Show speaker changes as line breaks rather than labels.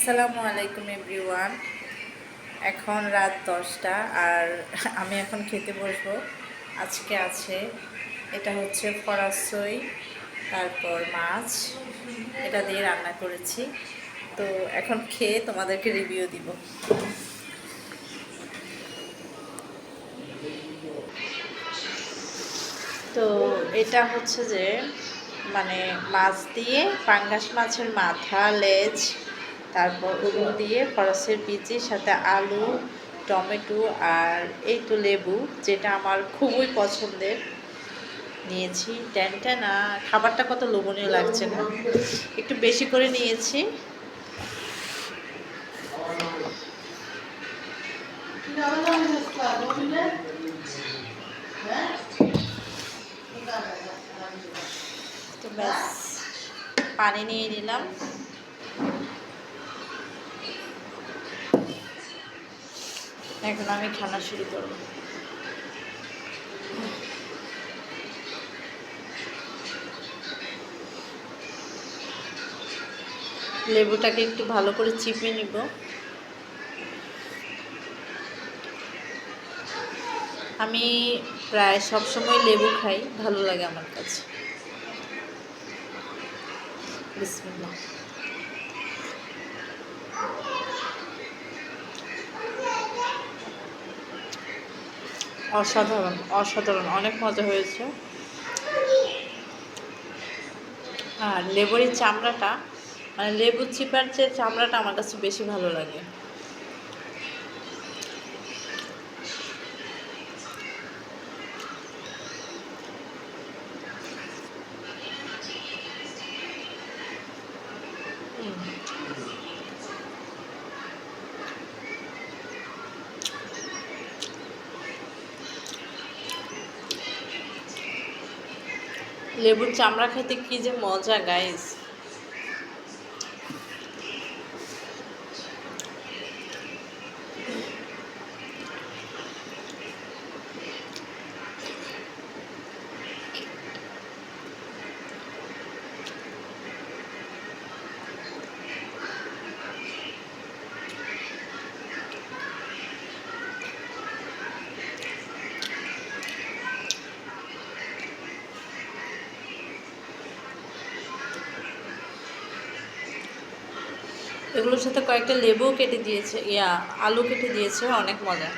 আসসালামু আলাইকুম এভরিওয়ান। এখন রাত 10টা আর আমি এখন খেতে বসবো। আজকে আছে, এটা হচ্ছে ফরাসই, তারপর মাছ, এটা দিয়ে রান্না করেছি। তো এখন খেয়ে তোমাদেরকে রিভিউ দিব। তো এটা হচ্ছে যে মানে মাছ দিয়ে পাঙ্গাস মাছের মাথা, লেজ, তারপর ওগুলো দিয়ে ফরাসের বিচি, সাথে আলু, টমেটো আর এই তো লেবু, যেটা আমার খুবই পছন্দের, নিয়েছি। ট্যানটা না, খাবারটা কত লোভনীয় লাগছে না, একটু বেশি করে নিয়েছি। তো ব্যাস, পানি নিয়ে নিলাম। এখন আমি খানা শুরু করব। লেবুটাকে একটু ভালো করে চিপে নিব। আমি প্রায় সবসময় লেবু খাই, ভালো লাগে আমার কাছে। বিসমিল্লাহ। অসাধারণ অসাধারণ, অনেক মজা হয়েছে। আর লেবুর এই চামড়াটা, মানে লেবু চিপার যে চামড়াটা আমার কাছে বেশি ভালো লাগে। লেবুর চামড়া খেতে কি যে মজা গাইস! এগুলোর সাথে কয়েকটা লেবুও কেটে দিয়েছে, আলু কেটে দিয়েছে, অনেক মজা।